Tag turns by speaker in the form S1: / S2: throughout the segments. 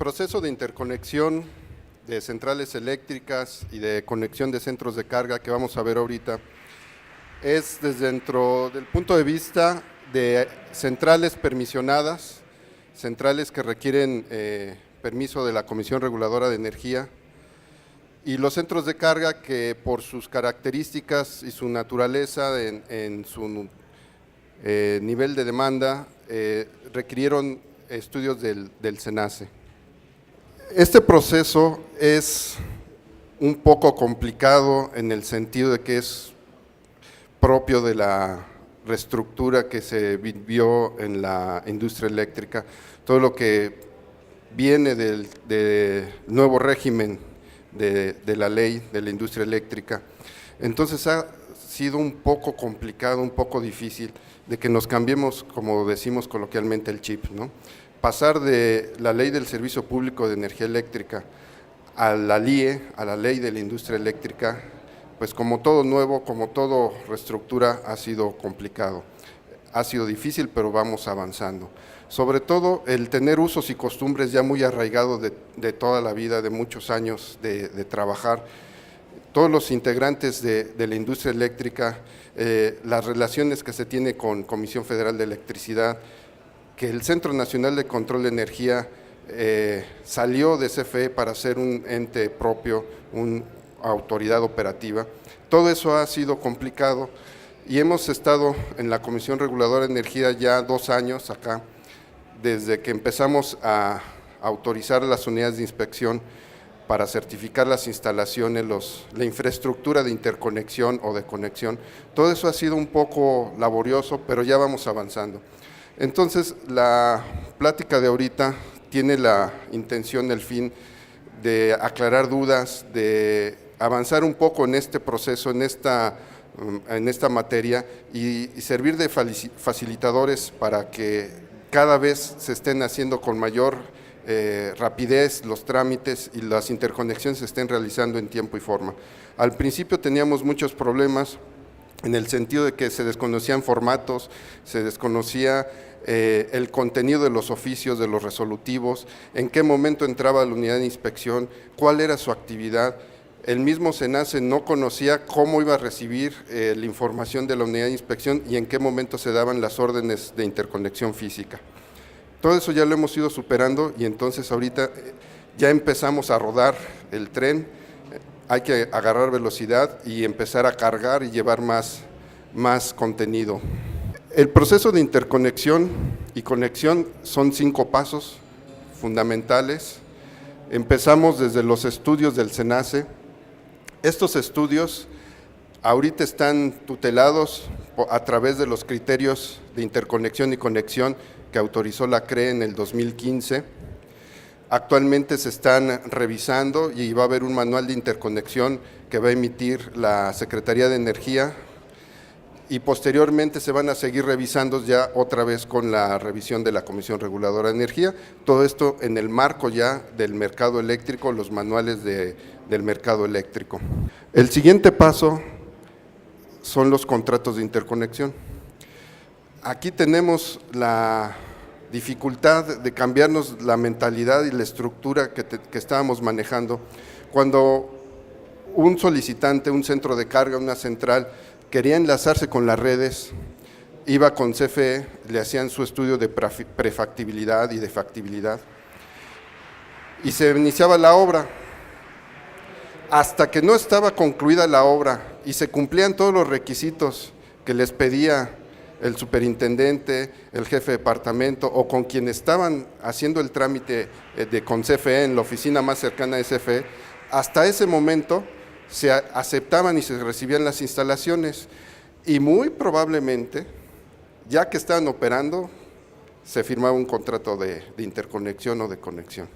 S1: proceso de interconexión de centrales eléctricas y de conexión de centros de carga que vamos a ver ahorita es desde dentro del punto de vista de centrales permisionadas, centrales que requieren permiso de la Comisión Reguladora de Energía, y los centros de carga que por sus características y su naturaleza en su nivel de demanda requirieron estudios del SENACE. Este proceso es un poco complicado en el sentido de que es propio de la reestructura que se vivió en la industria eléctrica, todo lo que viene del nuevo régimen de la ley de la industria eléctrica. Entonces ha sido un poco complicado, un poco difícil de que nos cambiemos, como decimos coloquialmente, el chip, ¿no? Pasar de la ley del Servicio Público de Energía Eléctrica a la LIE, a la ley de la industria eléctrica, pues como todo nuevo, como todo reestructura, ha sido complicado, ha sido difícil, pero vamos avanzando. Sobre todo el tener usos y costumbres ya muy arraigados de toda la vida, de muchos años de trabajar, todos los integrantes de la industria eléctrica, las relaciones que se tiene con Comisión Federal de Electricidad, que el Centro Nacional de Control de Energía salió de CFE para ser un ente propio, una autoridad operativa. Todo eso ha sido complicado y hemos estado en la Comisión Reguladora de Energía ya 2 años acá, desde que empezamos a autorizar las unidades de inspección para certificar las instalaciones, la infraestructura de interconexión o de conexión. Todo eso ha sido un poco laborioso, pero ya vamos avanzando. Entonces, la plática de ahorita tiene la intención, el fin de aclarar dudas, de avanzar un poco en este proceso, en esta materia y servir de facilitadores para que cada vez se estén haciendo con mayor rapidez los trámites y las interconexiones se estén realizando en tiempo y forma. Al principio teníamos muchos problemas en el sentido de que se desconocían formatos, se desconocía el contenido de los oficios, de los resolutivos, en qué momento entraba la unidad de inspección, cuál era su actividad. El mismo SENACE no conocía cómo iba a recibir la información de la unidad de inspección y en qué momento se daban las órdenes de interconexión física. Todo eso ya lo hemos ido superando y entonces ahorita ya empezamos a rodar el tren, hay que agarrar velocidad y empezar a cargar y llevar más contenido. El proceso de interconexión y conexión son 5 pasos fundamentales. Empezamos desde los estudios del SENACE. Estos estudios ahorita están tutelados a través de los criterios de interconexión y conexión que autorizó la CRE en el 2015. Actualmente se están revisando y va a haber un manual de interconexión que va a emitir la Secretaría de Energía y posteriormente se van a seguir revisando ya otra vez con la revisión de la Comisión Reguladora de Energía. Todo esto en el marco ya del mercado eléctrico, los manuales del mercado eléctrico. El siguiente paso son los contratos de interconexión. Aquí tenemos la dificultad de cambiarnos la mentalidad y la estructura que estábamos manejando. Cuando un solicitante, un centro de carga, una central, quería enlazarse con las redes, iba con CFE, le hacían su estudio de prefactibilidad y de factibilidad y se iniciaba la obra. Hasta que no estaba concluida la obra y se cumplían todos los requisitos que les pedía el superintendente, el jefe de departamento o con quien estaban haciendo el trámite con CFE en la oficina más cercana de CFE, hasta ese momento se aceptaban y se recibían las instalaciones y muy probablemente, ya que estaban operando, se firmaba un contrato de interconexión o de conexión.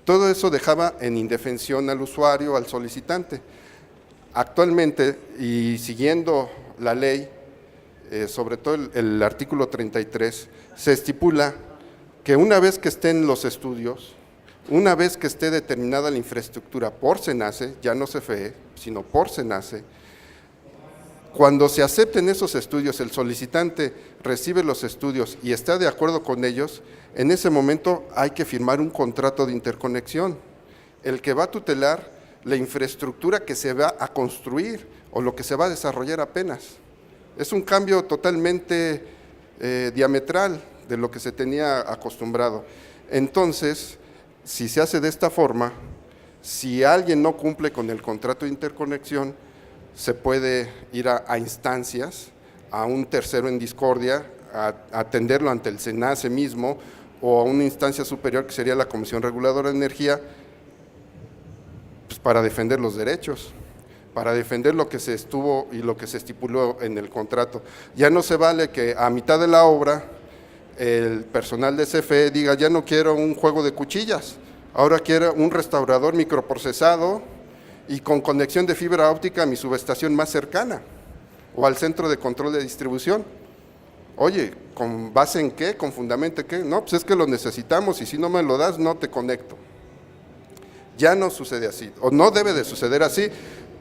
S1: Todo eso dejaba en indefensión al usuario, al solicitante. Actualmente, y siguiendo la ley, sobre todo el artículo 33, se estipula que una vez que estén los estudios, una vez que esté determinada la infraestructura por SENACE, ya no CFE, sino por SENACE, Cuando se acepten esos estudios, el solicitante recibe los estudios y está de acuerdo con ellos, en ese momento hay que firmar un contrato de interconexión, el que va a tutelar la infraestructura que se va a construir o lo que se va a desarrollar apenas. Es un cambio totalmente diametral de lo que se tenía acostumbrado. Entonces, si se hace de esta forma, si alguien no cumple con el contrato de interconexión, se puede ir a instancias, a un tercero en discordia, a atenderlo ante el SENACE mismo o a una instancia superior que sería la Comisión Reguladora de Energía, pues para defender los derechos, para defender lo que se estuvo y lo que se estipuló en el contrato. Ya no se vale que a mitad de la obra el personal de CFE diga, ya no quiero un juego de cuchillas, ahora quiero un restaurador microprocesado y con conexión de fibra óptica a mi subestación más cercana o al centro de control de distribución. Oye, ¿con base en qué? ¿Con fundamento en qué? No, pues es que lo necesitamos y si no me lo das, no te conecto. Ya no sucede así, o no debe de suceder así,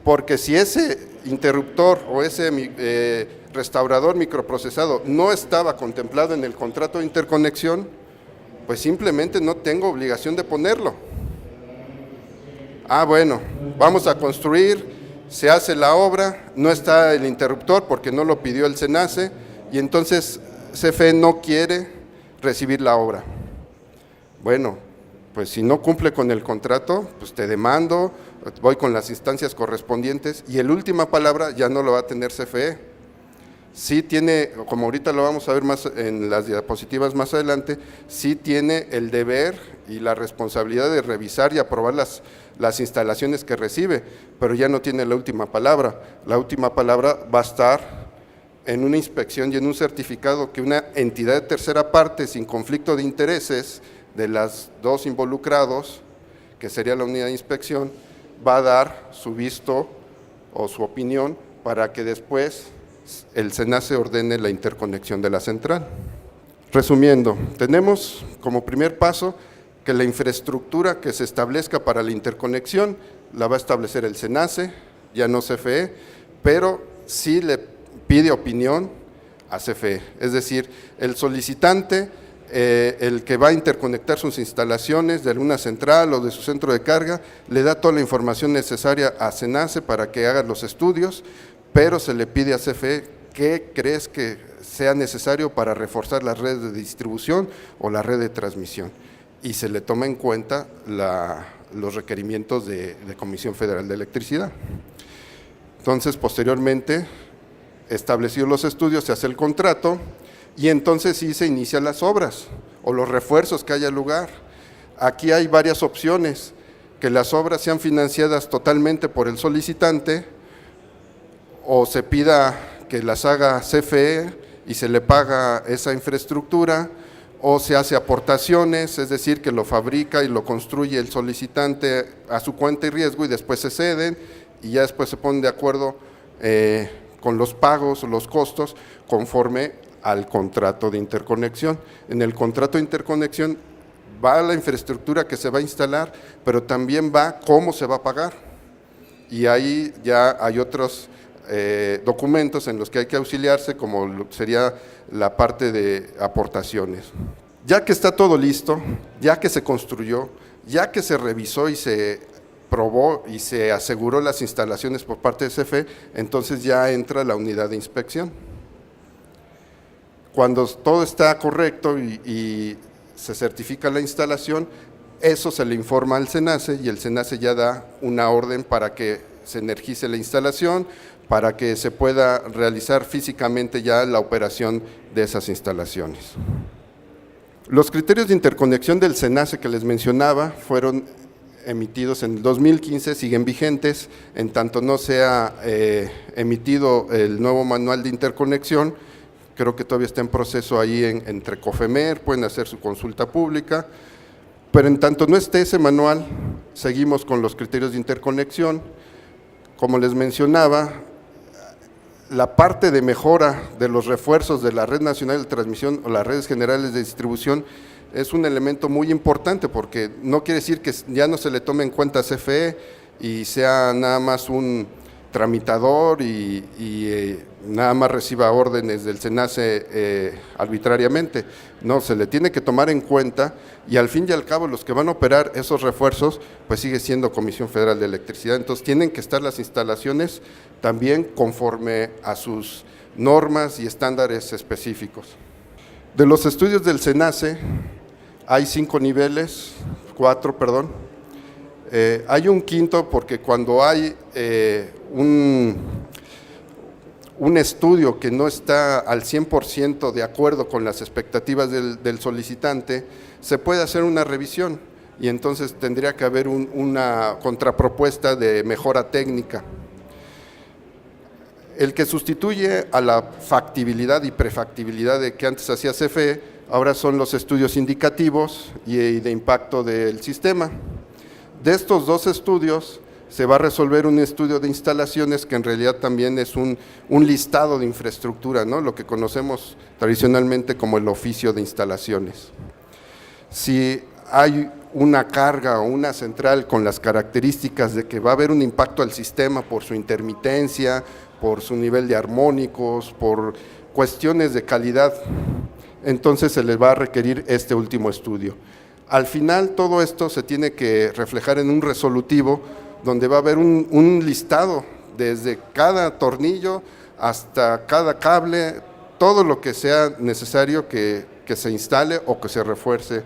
S1: porque si ese interruptor o ese restaurador microprocesado no estaba contemplado en el contrato de interconexión, pues simplemente no tengo obligación de ponerlo. Ah, bueno, vamos a construir, se hace la obra, no está el interruptor porque no lo pidió el SENACE y entonces CFE no quiere recibir la obra. Bueno, pues si no cumple con el contrato, pues te demando, voy con las instancias correspondientes y la última palabra ya no lo va a tener CFE. Sí tiene, como ahorita lo vamos a ver más en las diapositivas más adelante, sí tiene el deber y la responsabilidad de revisar y aprobar las instalaciones que recibe, pero ya no tiene la última palabra. La última palabra va a estar en una inspección y en un certificado que una entidad de tercera parte sin conflicto de intereses de las dos involucrados, que sería la unidad de inspección, va a dar su visto o su opinión para que después el SENACE ordene la interconexión de la central. Resumiendo, tenemos como primer paso que la infraestructura que se establezca para la interconexión la va a establecer el SENACE, ya no CFE, pero sí le pide opinión a CFE, es decir, el solicitante, el que va a interconectar sus instalaciones de alguna central o de su centro de carga, le da toda la información necesaria a SENACE para que haga los estudios, pero se le pide a CFE qué crees que sea necesario para reforzar las redes de distribución o la red de transmisión, y se le toma en cuenta los requerimientos de Comisión Federal de Electricidad. Entonces, posteriormente, establecidos los estudios, se hace el contrato y entonces sí se inician las obras o los refuerzos que haya lugar. Aquí hay varias opciones, que las obras sean financiadas totalmente por el solicitante o se pida que las haga CFE y se le paga esa infraestructura, o se hace aportaciones, es decir, que lo fabrica y lo construye el solicitante a su cuenta y riesgo y después se ceden y ya después se ponen de acuerdo con los pagos o los costos conforme al contrato de interconexión. En el contrato de interconexión va la infraestructura que se va a instalar, pero también va cómo se va a pagar. Y ahí ya hay otros documentos en los que hay que auxiliarse, como sería la parte de aportaciones. Ya que está todo listo, ya que se construyó, ya que se revisó y se probó y se aseguró las instalaciones por parte de CFE, entonces ya entra la unidad de inspección. Cuando todo está correcto y se certifica la instalación, eso se le informa al SENACE y el SENACE ya da una orden para que se energice la instalación, para que se pueda realizar físicamente ya la operación de esas instalaciones. Los criterios de interconexión del SENACE que les mencionaba fueron emitidos en el 2015, siguen vigentes, en tanto no se ha emitido el nuevo manual de interconexión. Creo que todavía está en proceso ahí entre COFEMER, pueden hacer su consulta pública, pero en tanto no esté ese manual, seguimos con los criterios de interconexión. Como les mencionaba, la parte de mejora de los refuerzos de la Red Nacional de Transmisión o las redes generales de distribución es un elemento muy importante, porque no quiere decir que ya no se le tome en cuenta a CFE y sea nada más un tramitador y nada más reciba órdenes del SENACE arbitrariamente. No, se le tiene que tomar en cuenta y al fin y al cabo los que van a operar esos refuerzos pues sigue siendo Comisión Federal de Electricidad, entonces tienen que estar las instalaciones también conforme a sus normas y estándares específicos. De los estudios del SENACE hay 4 niveles. Hay un quinto porque cuando hay un estudio que no está al 100% de acuerdo con las expectativas del solicitante, se puede hacer una revisión y entonces tendría que haber una contrapropuesta de mejora técnica. El que sustituye a la factibilidad y prefactibilidad de que antes hacía CFE, ahora son los estudios indicativos y de impacto del sistema. De estos 2 estudios se va a resolver un estudio de instalaciones que en realidad también es un listado de infraestructura, ¿no? Lo que conocemos tradicionalmente como el oficio de instalaciones. Si hay una carga o una central con las características de que va a haber un impacto al sistema por su intermitencia, por su nivel de armónicos, por cuestiones de calidad, entonces se les va a requerir este último estudio. Al final todo esto se tiene que reflejar en un resolutivo donde va a haber un listado desde cada tornillo hasta cada cable, todo lo que sea necesario que se instale o que se refuerce.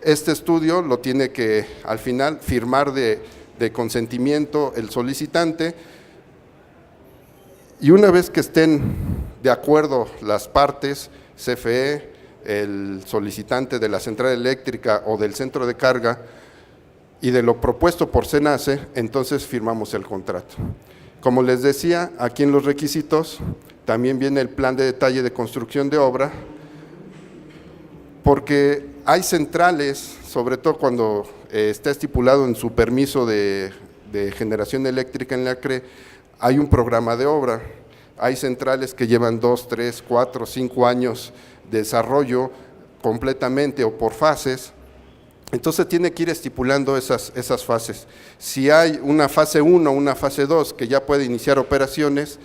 S1: Este estudio lo tiene que al final firmar de consentimiento el solicitante y una vez que estén de acuerdo las partes, CFE, el solicitante de la central eléctrica o del centro de carga y de lo propuesto por SENACE, entonces firmamos el contrato. Como les decía, aquí en los requisitos también viene el plan de detalle de construcción de obra, porque hay centrales, sobre todo cuando está estipulado en su permiso de generación eléctrica en la CRE, hay un programa de obra. Hay centrales que llevan 2, 3, 4, 5 años de desarrollo completamente o por fases, entonces tiene que ir estipulando esas fases. Si hay una fase 1 o una fase 2 que ya puede iniciar operaciones,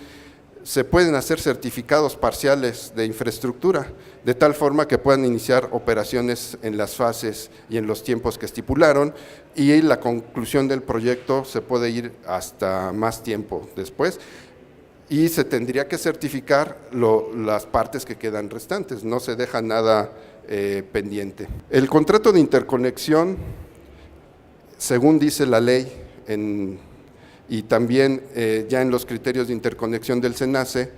S1: se pueden hacer certificados parciales de infraestructura, de tal forma que puedan iniciar operaciones en las fases y en los tiempos que estipularon, y la conclusión del proyecto se puede ir hasta más tiempo después, y se tendría que certificar las partes que quedan restantes, no se deja nada pendiente. El contrato de interconexión, según dice la ley, y también ya en los criterios de interconexión del SENACE,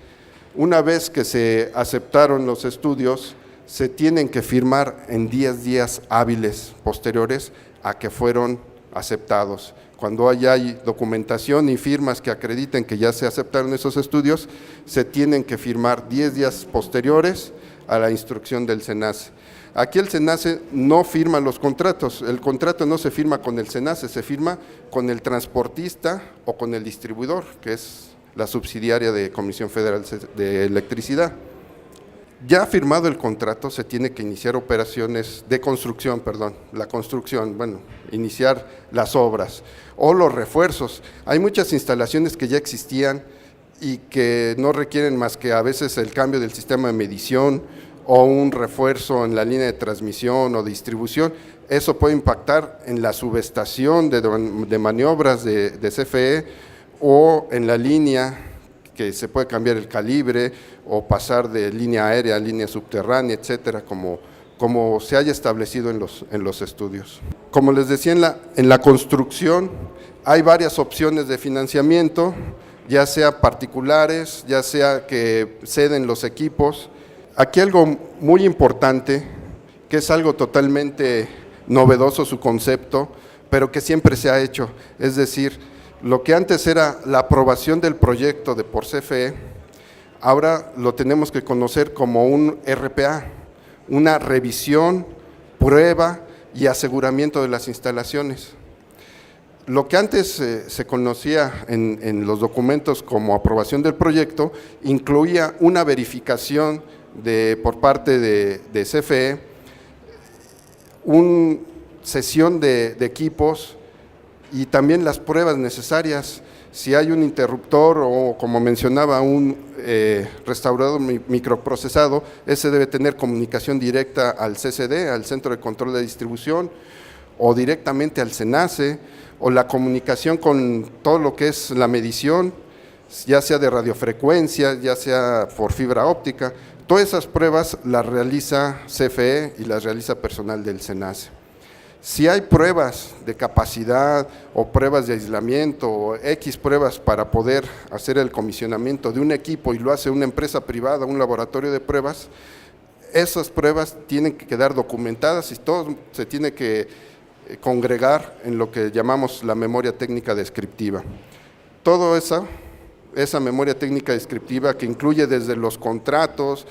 S1: una vez que se aceptaron los estudios, se tienen que firmar en 10 días hábiles posteriores a que fueron aceptados. Cuando hay documentación y firmas que acrediten que ya se aceptaron esos estudios, se tienen que firmar 10 días posteriores a la instrucción del SENACE. Aquí el SENACE no firma los contratos, el contrato no se firma con el SENACE, se firma con el transportista o con el distribuidor, que es la subsidiaria de Comisión Federal de Electricidad. Ya firmado el contrato, se tiene que iniciar operaciones de construcción, iniciar las obras o los refuerzos. Hay muchas instalaciones que ya existían y que no requieren más que a veces el cambio del sistema de medición o un refuerzo en la línea de transmisión o distribución. Eso puede impactar en la subestación de maniobras de CFE o en la línea, que se puede cambiar el calibre o pasar de línea aérea a línea subterránea, etcétera, como se haya establecido en los estudios. Como les decía, en la construcción hay varias opciones de financiamiento, ya sea particulares, ya sea que ceden los equipos. Aquí algo muy importante, que es algo totalmente novedoso su concepto, pero que siempre se ha hecho, es decir, lo que antes era la aprobación del proyecto por CFE, ahora lo tenemos que conocer como un RPA, una revisión, prueba y aseguramiento de las instalaciones. Lo que antes se conocía en los documentos como aprobación del proyecto, incluía una verificación por parte de CFE, una sesión de equipos y también las pruebas necesarias. Si hay un interruptor o, como mencionaba, un restaurador microprocesado, ese debe tener comunicación directa al CCD, al Centro de Control de Distribución, o directamente al SENACE, o la comunicación con todo lo que es la medición, ya sea de radiofrecuencia, ya sea por fibra óptica. Todas esas pruebas las realiza CFE y las realiza personal del SENACE. Si hay pruebas de capacidad o pruebas de aislamiento o X pruebas para poder hacer el comisionamiento de un equipo y lo hace una empresa privada, un laboratorio de pruebas, esas pruebas tienen que quedar documentadas y todo se tiene que congregar en lo que llamamos la memoria técnica descriptiva. Toda esa memoria técnica descriptiva que incluye desde los contratos,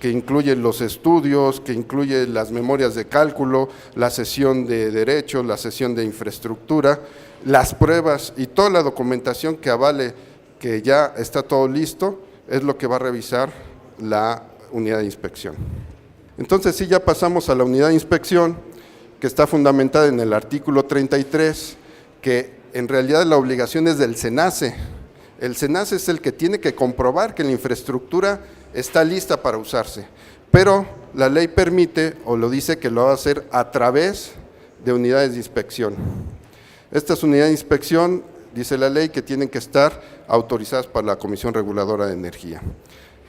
S1: que incluye los estudios, que incluye las memorias de cálculo, la sesión de derechos, la sesión de infraestructura, las pruebas y toda la documentación que avale que ya está todo listo, es lo que va a revisar la unidad de inspección. Entonces, sí, ya pasamos a la unidad de inspección, que está fundamentada en el artículo 33, que en realidad la obligación es del SENACE. El SENACE es el que tiene que comprobar que la infraestructura está lista para usarse, pero la ley permite o lo dice que lo va a hacer a través de unidades de inspección. Estas unidades de inspección, dice la ley, que tienen que estar autorizadas por la Comisión Reguladora de Energía.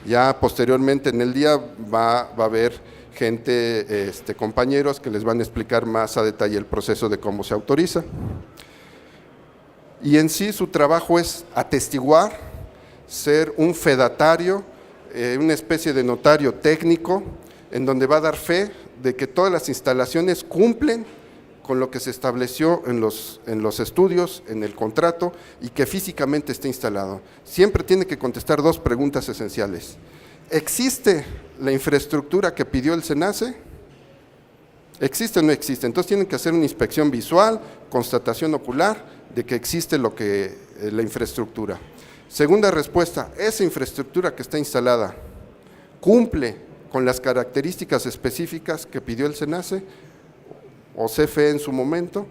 S1: Ya posteriormente en el día va a haber gente, compañeros que les van a explicar más a detalle el proceso de cómo se autoriza. Y en sí su trabajo es atestiguar, ser un fedatario, una especie de notario técnico, en donde va a dar fe de que todas las instalaciones cumplen con lo que se estableció en los estudios, en el contrato, y que físicamente esté instalado. Siempre tiene que contestar dos preguntas esenciales. ¿Existe la infraestructura que pidió el SENACE? ¿Existe o no existe? Entonces tienen que hacer una inspección visual, constatación ocular de que existe la infraestructura. Segunda respuesta, ¿esa infraestructura que está instalada cumple con las características específicas que pidió el SENACE o CFE en su momento?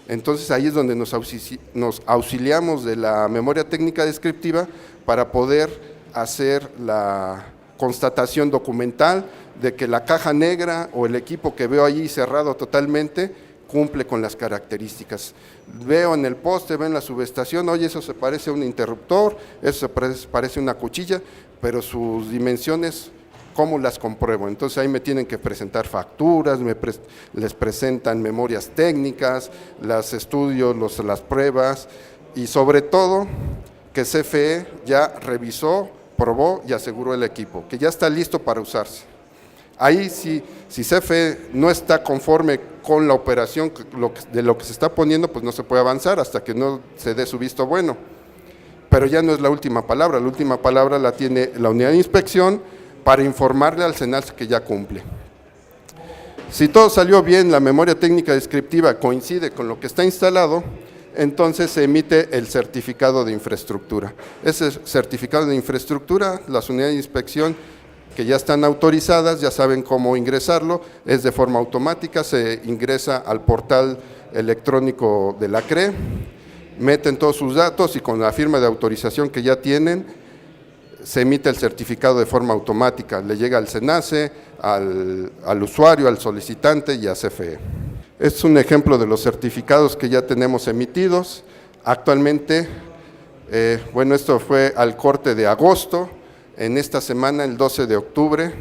S1: Entonces ahí es donde nos auxiliamos de la memoria técnica descriptiva para poder hacer la constatación documental de que la caja negra o el equipo que veo allí cerrado totalmente cumple con las características. Veo en el poste, veo en la subestación, oye, eso se parece a un interruptor, eso se parece a una cuchilla, pero sus dimensiones, ¿cómo las compruebo? Entonces ahí me tienen que presentar facturas, les presentan memorias técnicas, los estudios, las pruebas, y sobre todo que CFE ya revisó, probó y aseguró el equipo, que ya está listo para usarse. Ahí si CFE no está conforme con la operación de lo que se está poniendo, pues no se puede avanzar hasta que no se dé su visto bueno. Pero ya no es la última palabra la tiene la unidad de inspección para informarle al SENACE que ya cumple. Si todo salió bien, la memoria técnica descriptiva coincide con lo que está instalado, entonces se emite el certificado de infraestructura. Ese certificado de infraestructura, las unidades de inspección que ya están autorizadas, ya saben cómo ingresarlo, es de forma automática, se ingresa al portal electrónico de la CRE, meten todos sus datos y con la firma de autorización que ya tienen, se emite el certificado de forma automática, le llega al SENACE, al usuario, al solicitante y a CFE. Este es un ejemplo de los certificados que ya tenemos emitidos. Actualmente, esto fue al corte de agosto. En esta semana, el 12 de octubre,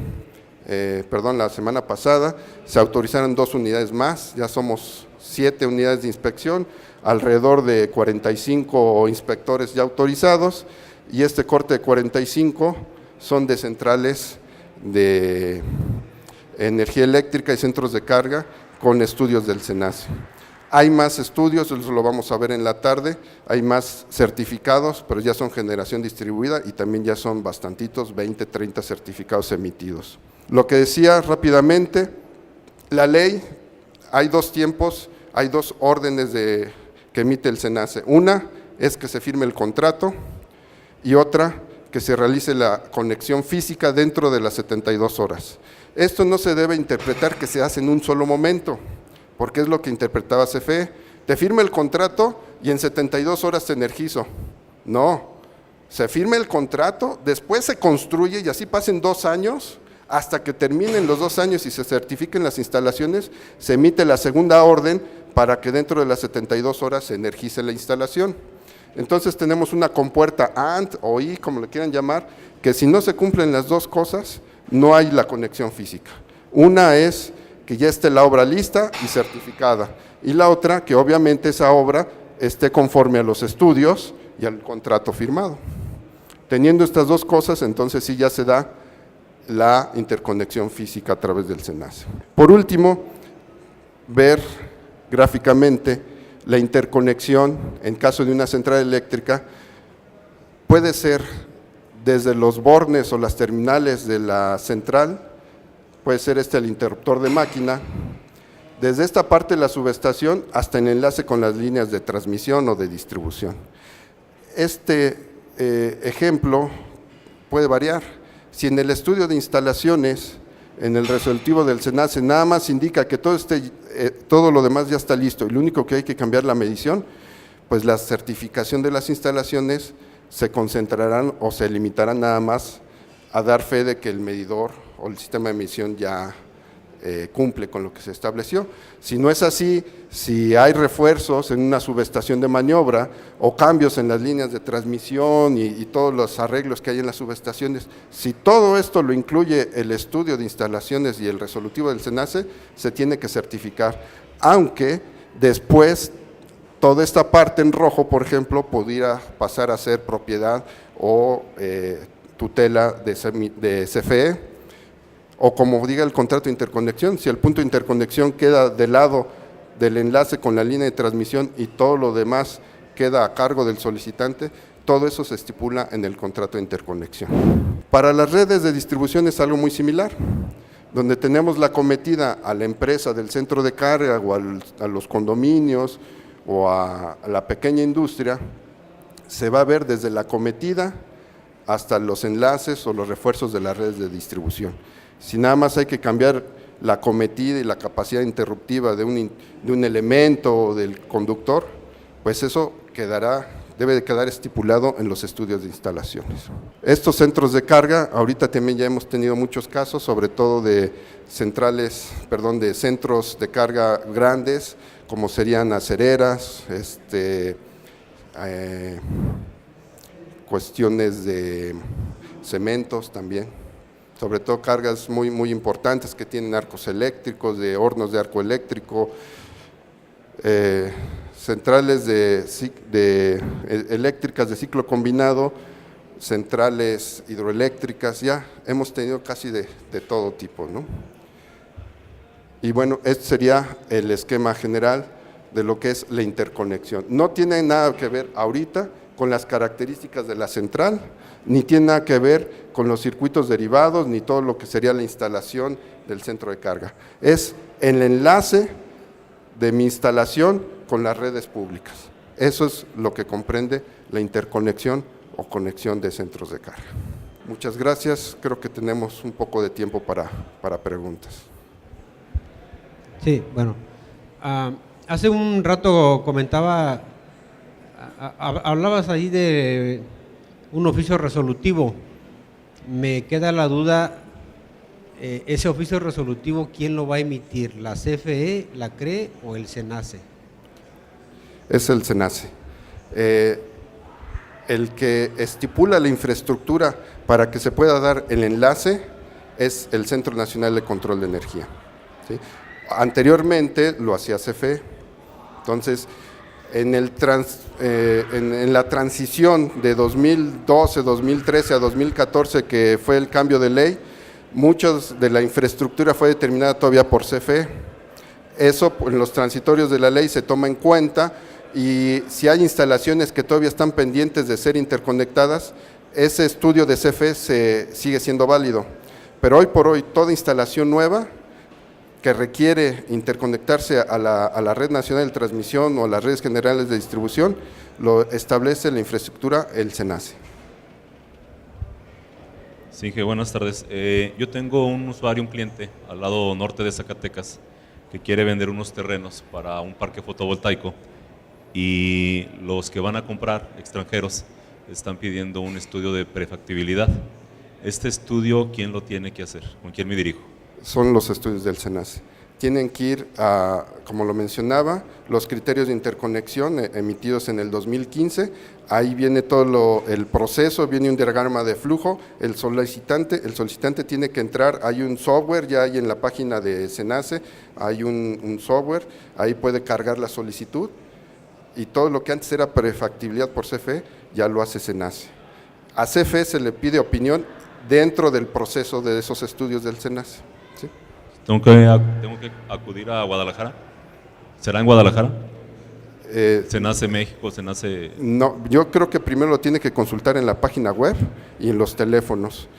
S1: la semana pasada, se autorizaron 2 unidades más, ya somos 7 unidades de inspección, alrededor de 45 inspectores ya autorizados, y este corte de 45 son de centrales de energía eléctrica y centros de carga con estudios del SENACE. Hay más estudios, eso lo vamos a ver en la tarde, hay más certificados, pero ya son generación distribuida y también ya son bastantitos, 20, 30 certificados emitidos. Lo que decía rápidamente, la ley, hay 2 tiempos, hay 2 órdenes que emite el SENACE. Una es que se firme el contrato y otra que se realice la conexión física dentro de las 72 horas. Esto no se debe interpretar que se hace en un solo momento, porque es lo que interpretaba CFE, te firma el contrato y en 72 horas te energizo. No, se firma el contrato, después se construye y así pasen 2 años, hasta que terminen los 2 años y se certifiquen las instalaciones, se emite la segunda orden para que dentro de las 72 horas se energice la instalación. Entonces tenemos una compuerta AND o I, como le quieran llamar, que si no se cumplen las dos cosas, no hay la conexión física. Una es que ya esté la obra lista y certificada, y la otra que obviamente esa obra esté conforme a los estudios y al contrato firmado. Teniendo estas dos cosas, entonces sí ya se da la interconexión física a través del SENACE. Por último, ver gráficamente la interconexión en caso de una central eléctrica puede ser desde los bornes o las terminales de la central, puede ser el interruptor de máquina, desde esta parte de la subestación hasta el enlace con las líneas de transmisión o de distribución. Este ejemplo puede variar. Si en el estudio de instalaciones, en el resolutivo del SENACE, nada más indica que todo lo demás ya está listo y lo único que hay que cambiar la medición, pues la certificación de las instalaciones se concentrarán o se limitarán nada más a dar fe de que el medidor o el sistema de medición ya cumple con lo que se estableció. Si no es así, si hay refuerzos en una subestación de maniobra o cambios en las líneas de transmisión y todos los arreglos que hay en las subestaciones, si todo esto lo incluye el estudio de instalaciones y el resolutivo del SENACE, se tiene que certificar, aunque después toda esta parte en rojo, por ejemplo, pudiera pasar a ser propiedad o tutela de CFE, o como diga el contrato de interconexión, si el punto de interconexión queda del lado del enlace con la línea de transmisión y todo lo demás queda a cargo del solicitante, todo eso se estipula en el contrato de interconexión. Para las redes de distribución es algo muy similar, donde tenemos la cometida a la empresa del centro de carga o a los condominios o a la pequeña industria, se va a ver desde la cometida hasta los enlaces o los refuerzos de las redes de distribución. Si nada más hay que cambiar la cometida y la capacidad interruptiva de un elemento o del conductor, pues eso debe de quedar estipulado en los estudios de instalaciones. Estos centros de carga, ahorita también ya hemos tenido muchos casos, sobre todo de centros de carga grandes, como serían acereras, cuestiones de cementos también, sobre todo cargas muy, muy importantes que tienen arcos eléctricos, de hornos de arco eléctrico, centrales eléctricas de ciclo combinado, centrales hidroeléctricas, ya hemos tenido casi de todo tipo, ¿no? Y bueno, este sería el esquema general de lo que es la interconexión. No tiene nada que ver ahorita con las características de la central, ni tiene nada que ver con los circuitos derivados, ni todo lo que sería la instalación del centro de carga. Es el enlace de mi instalación con las redes públicas. Eso es lo que comprende la interconexión o conexión de centros de carga. Muchas gracias, creo que tenemos un poco de tiempo para preguntas.
S2: Sí, bueno, hace un rato hablabas ahí de un oficio resolutivo. Me queda la duda, ese oficio resolutivo, ¿quién lo va a emitir? ¿La CFE, la CRE o el SENACE?
S1: Es el SENACE. El que estipula la infraestructura para que se pueda dar el enlace es el Centro Nacional de Control de Energía, ¿sí? Anteriormente lo hacía CFE. Entonces, en la transición de 2012, 2013 a 2014, que fue el cambio de ley, muchos de la infraestructura fue determinada todavía por CFE. Eso en los transitorios de la ley se toma en cuenta, y si hay instalaciones que todavía están pendientes de ser interconectadas, ese estudio de CFE sigue siendo válido. Pero hoy por hoy, toda instalación nueva que requiere interconectarse a la Red Nacional de Transmisión o a las redes generales de distribución, lo establece la infraestructura el SENACE.
S3: Sí, buenas tardes. Yo tengo un usuario, un cliente, al lado norte de Zacatecas, que quiere vender unos terrenos para un parque fotovoltaico, y los que van a comprar, extranjeros, están pidiendo un estudio de prefactibilidad. Este estudio, ¿quién lo tiene que hacer? ¿Con quién me dirijo?
S1: Son los estudios del SENACE. Tienen que ir a, como lo mencionaba, los criterios de interconexión emitidos en el 2015, ahí viene todo el proceso, viene un diagrama de flujo, el solicitante tiene que entrar, hay un software, ya hay en la página de SENACE, hay un software, ahí puede cargar la solicitud, y todo lo que antes era prefactibilidad por CFE, ya lo hace SENACE. A CFE se le pide opinión dentro del proceso de esos estudios del SENACE. ¿Sí?
S3: ¿Tengo que acudir a Guadalajara? ¿Será en Guadalajara? ¿SENACE México? ¿SENACE?
S1: No, yo creo que primero lo tiene que consultar en la página web y en los teléfonos.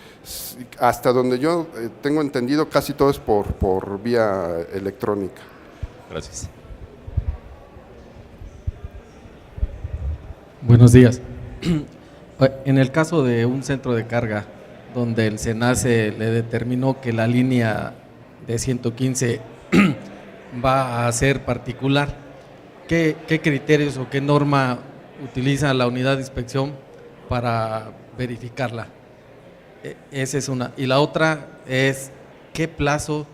S1: Hasta donde yo tengo entendido, casi todo es por vía electrónica.
S3: Gracias.
S4: Buenos días. En el caso de un centro de carga donde el SENACE le determinó que la línea de 115 va a ser particular, ¿qué criterios o qué norma utiliza la unidad de inspección para verificarla? Esa es una. Y la otra es, ¿qué plazo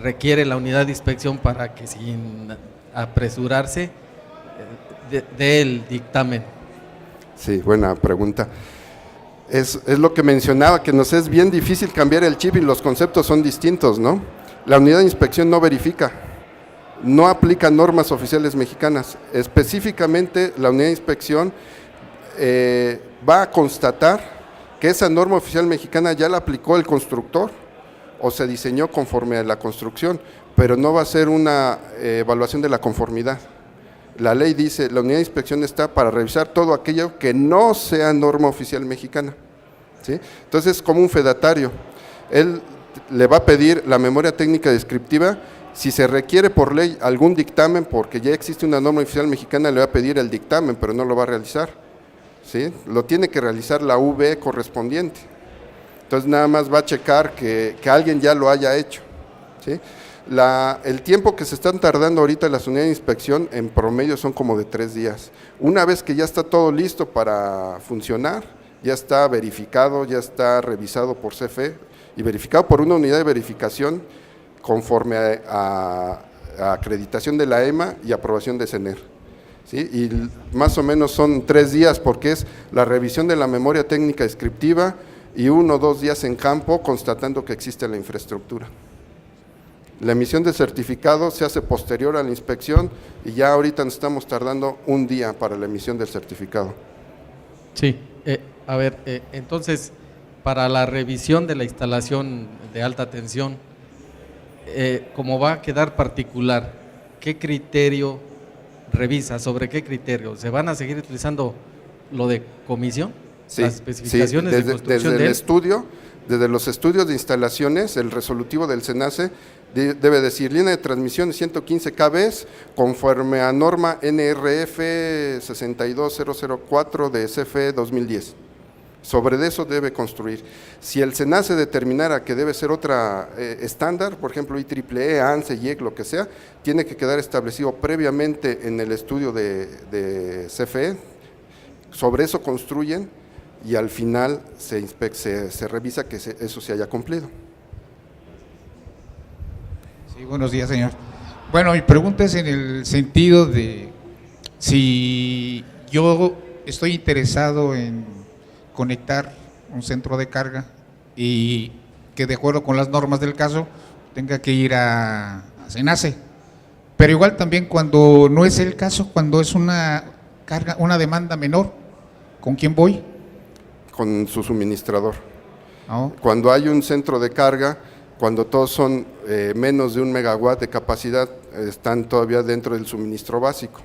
S4: requiere la unidad de inspección para que, sin apresurarse, dé el dictamen?
S1: Sí, buena pregunta. Es lo que mencionaba, que nos es bien difícil cambiar el chip y los conceptos son distintos, ¿no? La unidad de inspección no verifica, no aplica normas oficiales mexicanas. Específicamente, la unidad de inspección va a constatar que esa norma oficial mexicana ya la aplicó el constructor o se diseñó conforme a la construcción, pero no va a ser una evaluación de la conformidad. La ley dice, la unidad de inspección está para revisar todo aquello que no sea norma oficial mexicana, ¿sí? Entonces, es como un fedatario. Él le va a pedir la memoria técnica descriptiva. Si se requiere por ley algún dictamen, porque ya existe una norma oficial mexicana, le va a pedir el dictamen, pero no lo va a realizar, ¿sí? Lo tiene que realizar la UV correspondiente. Entonces, nada más va a checar que alguien ya lo haya hecho, ¿sí? El tiempo que se están tardando ahorita las unidades de inspección en promedio son como de 3 días. Una vez que ya está todo listo para funcionar, ya está verificado, ya está revisado por CFE y verificado por una unidad de verificación conforme a acreditación de la EMA y aprobación de CENER, ¿sí? Y más o menos son 3 días porque es la revisión de la memoria técnica descriptiva y 1 o 2 días en campo constatando que existe la infraestructura. La emisión del certificado se hace posterior a la inspección y ya ahorita nos estamos tardando 1 día para la emisión del certificado.
S4: Sí, entonces, para la revisión de la instalación de alta tensión, como va a quedar particular, ¿qué criterio revisa? ¿Sobre qué criterio? ¿Se van a seguir utilizando lo de comisión?
S1: Sí,
S4: las especificaciones de construcción
S1: desde el estudio, desde los estudios de instalaciones, el resolutivo del SENACE debe decir línea de transmisión de 115 kV conforme a norma NRF 62004 de CFE 2010. Sobre eso debe construir. Si el SENACE determinara que debe ser otra estándar, por ejemplo IEEE, ANSE, IEC, lo que sea, tiene que quedar establecido previamente en el estudio de CFE. Sobre eso construyen y al final se revisa que eso se haya cumplido.
S5: Sí, buenos días, señor. Bueno, mi pregunta es en el sentido de si yo estoy interesado en conectar un centro de carga y que de acuerdo con las normas del caso tenga que ir a SENACE, pero igual también cuando no es el caso, cuando es una carga, una demanda menor, ¿con quién voy?
S1: Con su suministrador.
S5: ¿No?
S1: Cuando hay un centro de carga, cuando todos son menos de 1 megawatt de capacidad, están todavía dentro del suministro básico.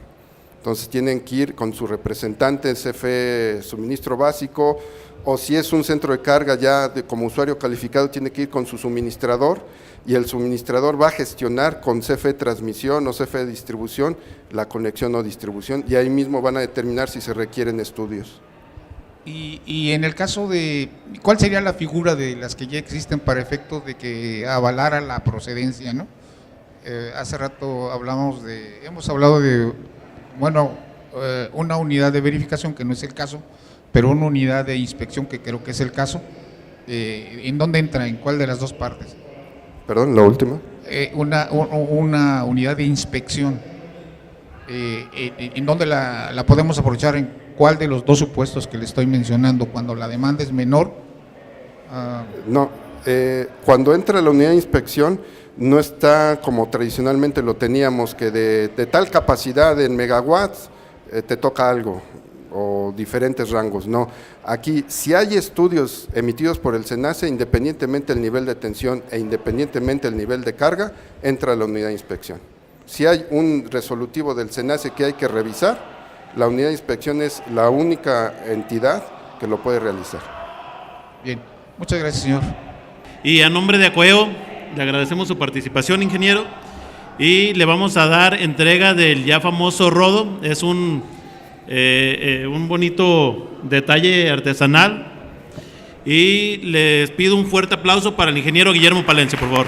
S1: Entonces tienen que ir con su representante CFE suministro básico, o si es un centro de carga ya como usuario calificado, tiene que ir con su suministrador y el suministrador va a gestionar con CFE transmisión o CFE distribución la conexión o distribución y ahí mismo van a determinar si se requieren estudios.
S5: Y en el caso de, ¿cuál sería la figura de las que ya existen para efectos de que avalara la procedencia, ¿no? Hace rato hemos hablado de, bueno, una unidad de verificación, que no es el caso, pero una unidad de inspección, que creo que es el caso. ¿En dónde entra? ¿En cuál de las dos partes?
S1: Perdón, la última.
S5: Una unidad de inspección, ¿en dónde la podemos aprovechar? ¿En cuál de los dos supuestos que le estoy mencionando? Cuando la demanda es menor.
S1: No, cuando entra la unidad de inspección no está como tradicionalmente lo teníamos, que de tal capacidad en megawatts te toca algo, o diferentes rangos. No, aquí si hay estudios emitidos por el SENACE, independientemente del nivel de tensión e independientemente del nivel de carga, entra la unidad de inspección. Si hay un resolutivo del SENACE que hay que revisar, la unidad de inspección es la única entidad que lo puede realizar.
S5: Bien, muchas gracias, señor.
S6: Y a nombre de Acueo, le agradecemos su participación, ingeniero, y le vamos a dar entrega del ya famoso rodo. Es un bonito detalle artesanal, y les pido un fuerte aplauso para el ingeniero Guillermo Palencia, por favor.